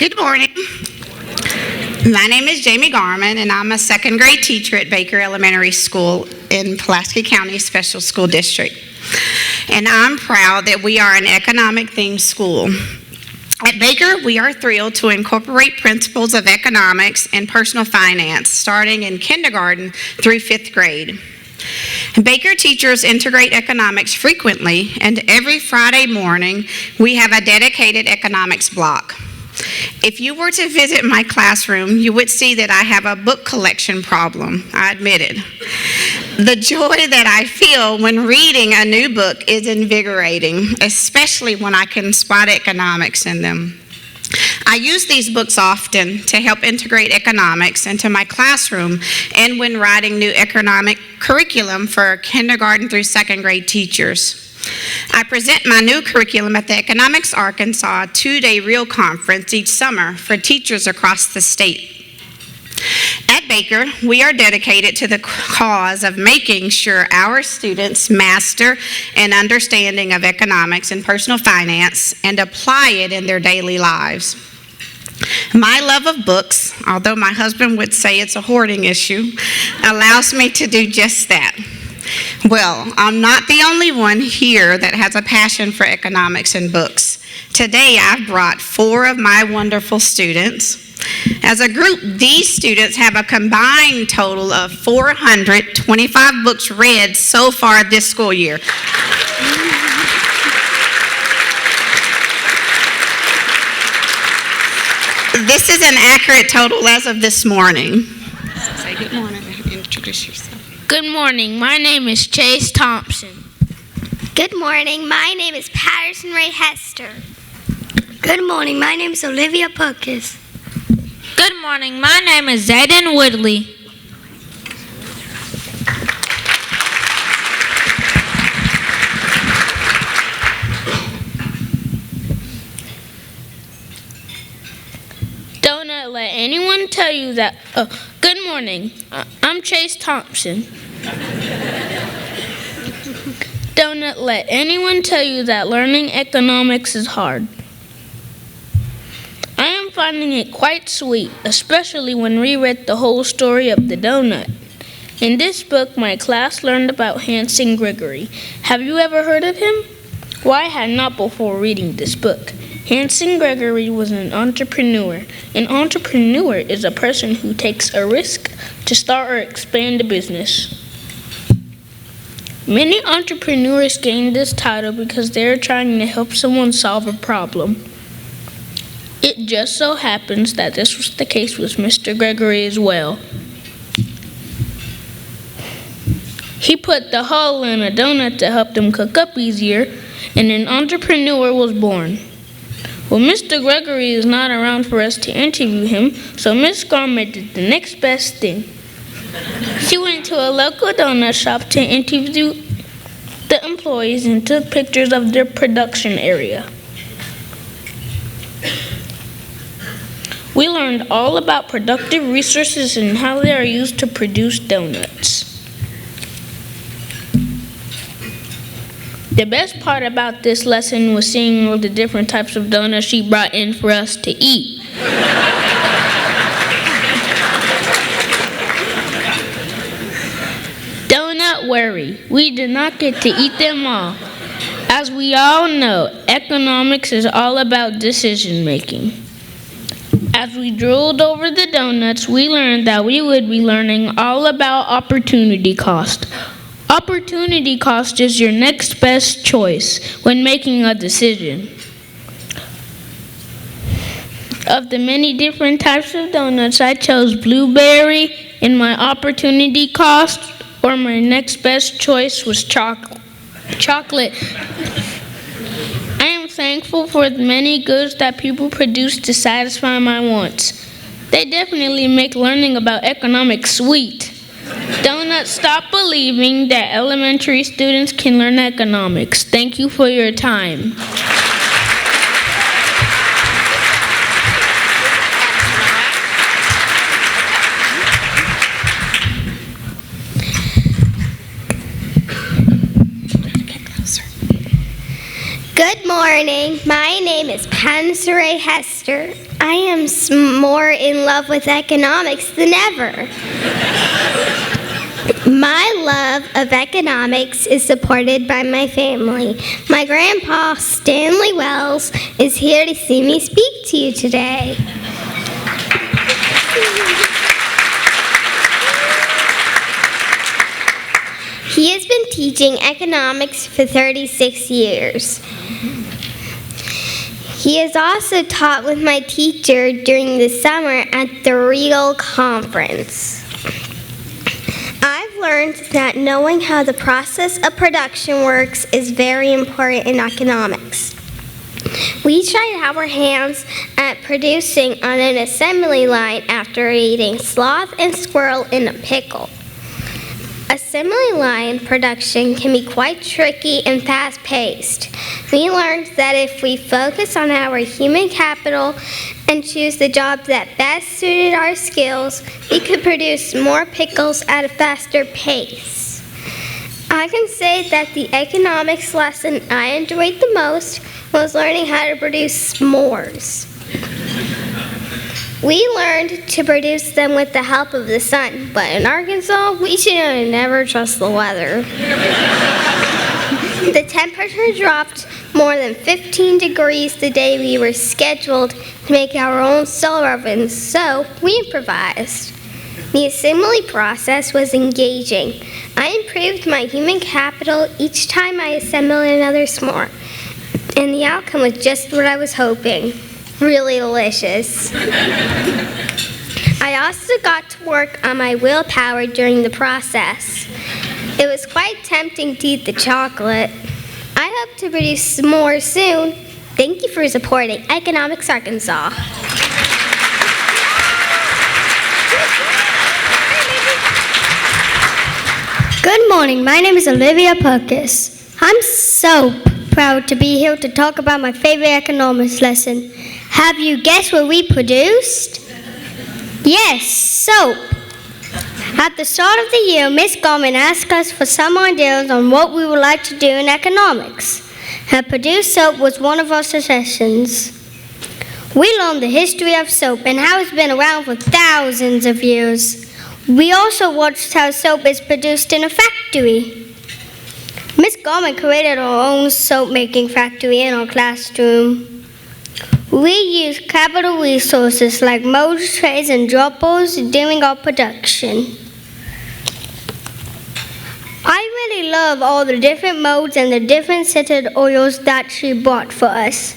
Good morning. My name is Jamie Garmon, and I'm a second grade teacher at Baker Elementary School in Pulaski County Special School District. And I'm proud that we are an economic-themed school. At Baker, we are thrilled to incorporate principles of economics and personal finance starting in kindergarten through 5th grade. Baker teachers integrate economics frequently, and every Friday morning, we have a dedicated economics block. If you were to visit my classroom, you would see that I have a book collection problem, I admit it. The joy that I feel when reading a new book is invigorating, especially when I can spot economics in them. I use these books often to help integrate economics into my classroom and when writing new economic curriculum for kindergarten through 2nd grade teachers. I present my new curriculum at the Economics Arkansas 2-day Real Conference each summer for teachers across the state. At Baker, we are dedicated to the cause of making sure our students master an understanding of economics and personal finance and apply it in their daily lives. My love of books, although my husband would say it's a hoarding issue, allows me to do just that. Well, I'm not the only one here that has a passion for economics and books. Today, I've brought 4 of my wonderful students. As a group, these students have a combined total of 425 books read so far this school year. This is an accurate total as of this morning. Say good morning and introduce yourself. Good morning. My name is Chase Thompson. Good morning. My name is Patterson Ray Hester. Good morning. My name is Olivia Puckus. Good morning. My name is Zayden Woodley. Don't let anyone tell you that. Good morning. I'm Chase Thompson. Don't let anyone tell you that learning economics is hard. I am finding it quite sweet, especially when we read the whole story of the donut. In this book, my class learned about Hanson Gregory. Have you ever heard of him? Well, I had not before reading this book. Hanson Gregory was an entrepreneur. An entrepreneur is a person who takes a risk to start or expand a business. Many entrepreneurs gain this title because they are trying to help someone solve a problem. It just so happens that this was the case with Mr. Gregory as well. He put the hull in a donut to help them cook up easier, and an entrepreneur was born. Well, Mr. Gregory is not around for us to interview him, so Miss Garmon did the next best thing. She went to a local donut shop to interview the employees and took pictures of their production area. We learned all about productive resources and how they are used to produce donuts. The best part about this lesson was seeing all the different types of donuts she brought in for us to eat. Don't worry, we did not get to eat them all. As we all know, economics is all about decision making. As we drooled over the donuts, we learned that we would be learning all about opportunity cost. Opportunity cost is your next best choice when making a decision. Of the many different types of donuts, I chose blueberry, and my opportunity cost, or my next best choice, was chocolate. I am thankful for the many goods that people produce to satisfy my wants. They definitely make learning about economics sweet. Don't stop believing that elementary students can learn economics. Thank you for your time. Good morning. My name is Pansere Hester. I am more in love with economics than ever. My love of economics is supported by my family. My grandpa, Stanley Wells, is here to see me speak to you today. He has been teaching economics for 36 years. He has also taught with my teacher during the summer at the Regal Conference. I've learned that knowing how the process of production works is very important in economics. We tried our hands at producing on an assembly line after eating sloth and squirrel in a pickle. Assembly line production can be quite tricky and fast-paced. We learned that if we focus on our human capital and choose the jobs that best suited our skills, we could produce more pickles at a faster pace. I can say that the economics lesson I enjoyed the most was learning how to produce s'mores. We learned to produce them with the help of the sun, but in Arkansas, we should never trust the weather. The temperature dropped more than 15 degrees the day we were scheduled to make our own solar ovens, so we improvised. The assembly process was engaging. I improved my human capital each time I assembled another s'more, and the outcome was just what I was hoping. Really delicious. I also got to work on my willpower during the process. It was quite tempting to eat the chocolate. I hope to produce some more soon. Thank you for supporting Economics Arkansas. Good morning. My name is Olivia Perkis. I'm so proud to be here to talk about my favorite economics lesson. Have you guessed what we produced? Yes, soap. At the start of the year, Miss Garmon asked us for some ideas on what we would like to do in economics. Her produced soap was one of our suggestions. We learned the history of soap and how it's been around for thousands of years. We also watched how soap is produced in a factory. Miss Garmon created our own soap-making factory in our classroom. We use capital resources like mold trays and droppers during our production. I really love all the different molds and the different scented oils that she bought for us.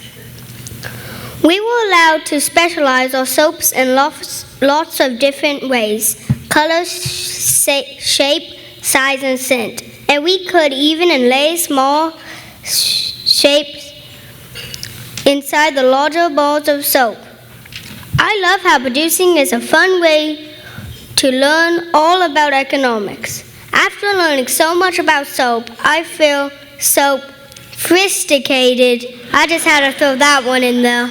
We were allowed to specialize our soaps in lots of different ways: color, shape, size, and scent. And we could even inlay small shapes inside the larger balls of soap. I love how producing is a fun way to learn all about economics. After learning so much about soap, I feel so sophisticated. I just had to throw that one in there.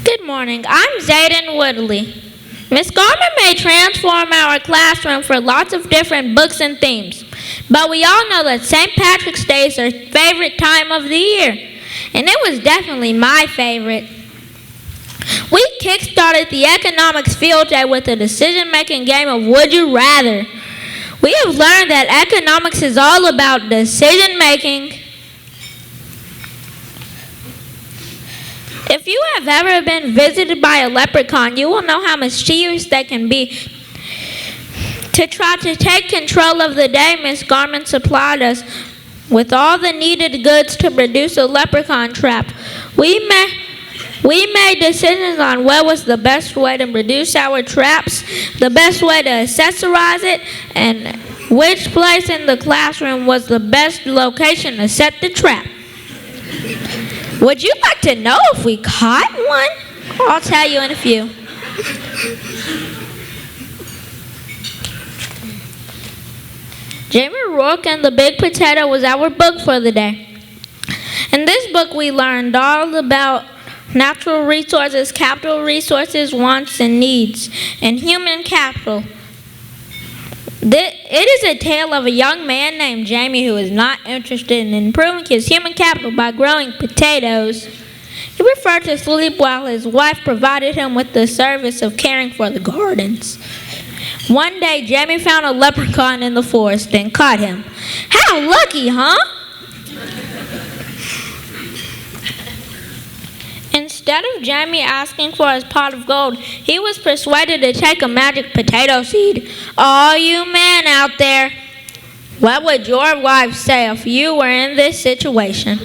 Good morning. I'm Zayden Woodley. Miss Garmon may transform our classroom for lots of different books and themes, but we all know that St. Patrick's Day is our favorite time of the year, and it was definitely my favorite. We kick-started the economics field day with a decision-making game of Would You Rather. We have learned that economics is all about decision-making. If you have ever been visited by a leprechaun, you will know how mischievous they can be. To try to take control of the day, Miss Garmon supplied us with all the needed goods to produce a leprechaun trap. We made decisions on what was the best way to produce our traps, the best way to accessorize it, and which place in the classroom was the best location to set the trap. Would you like to know if we caught one? I'll tell you in a few. Jamie Rourke and the Big Potato was our book for the day. In this book, we learned all about natural resources, capital resources, wants, and needs, and human capital. It is a tale of a young man named Jamie who is not interested in improving his human capital by growing potatoes. He preferred to sleep while his wife provided him with the service of caring for the gardens. One day, Jamie found a leprechaun in the forest and caught him. How lucky, huh? Instead of Jamie asking for his pot of gold, he was persuaded to take a magic potato seed. All you men out there, what would your wife say if you were in this situation?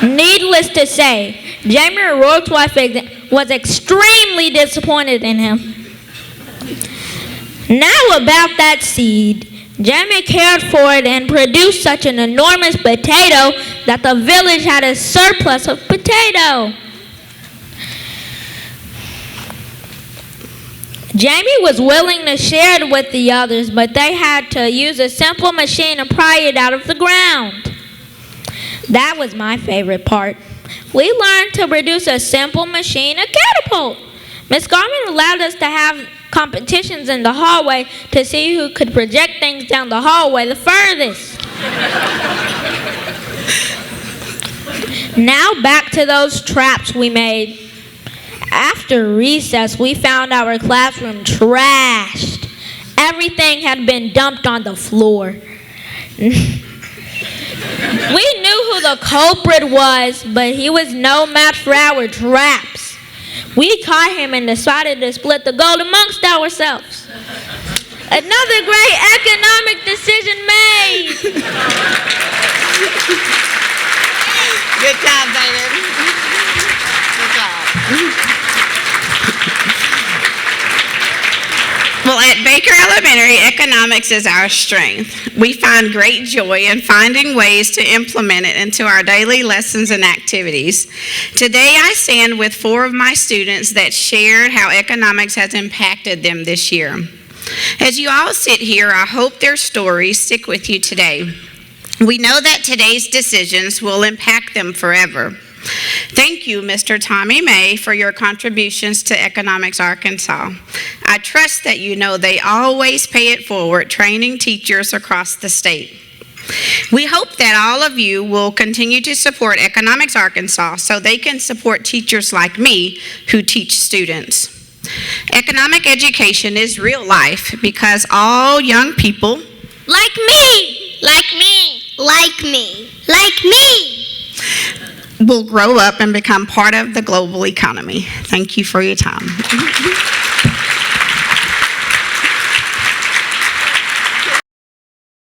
Needless to say, Jamie O'Rourke's wife was extremely disappointed in him. Now about that seed. Jamie cared for it and produced such an enormous potato that the village had a surplus of potato. Jamie was willing to share it with the others, but they had to use a simple machine to pry it out of the ground. That was my favorite part. We learned to produce a simple machine, a catapult. Miss Garmon allowed us to have competitions in the hallway to see who could project things down the hallway the furthest. Now back to those traps we made. After recess, we found our classroom trashed. Everything had been dumped on the floor. We knew who the culprit was, but he was no match for our traps. We caught him and decided to split the gold amongst ourselves. Another great economic decision made. Good job, David. Good job. Well, at Baker Elementary, economics is our strength. We find great joy in finding ways to implement it into our daily lessons and activities. Today, I stand with 4 of my students that shared how economics has impacted them this year. As you all sit here, I hope their stories stick with you today. We know that today's decisions will impact them forever. Thank you, Mr. Tommy May, for your contributions to Economics Arkansas. I trust that you know they always pay it forward, training teachers across the state. We hope that all of you will continue to support Economics Arkansas so they can support teachers like me who teach students. Economic education is real life because all young people, Like me! Like me! Like me! Like me! will grow up and become part of the global economy. Thank you for your time.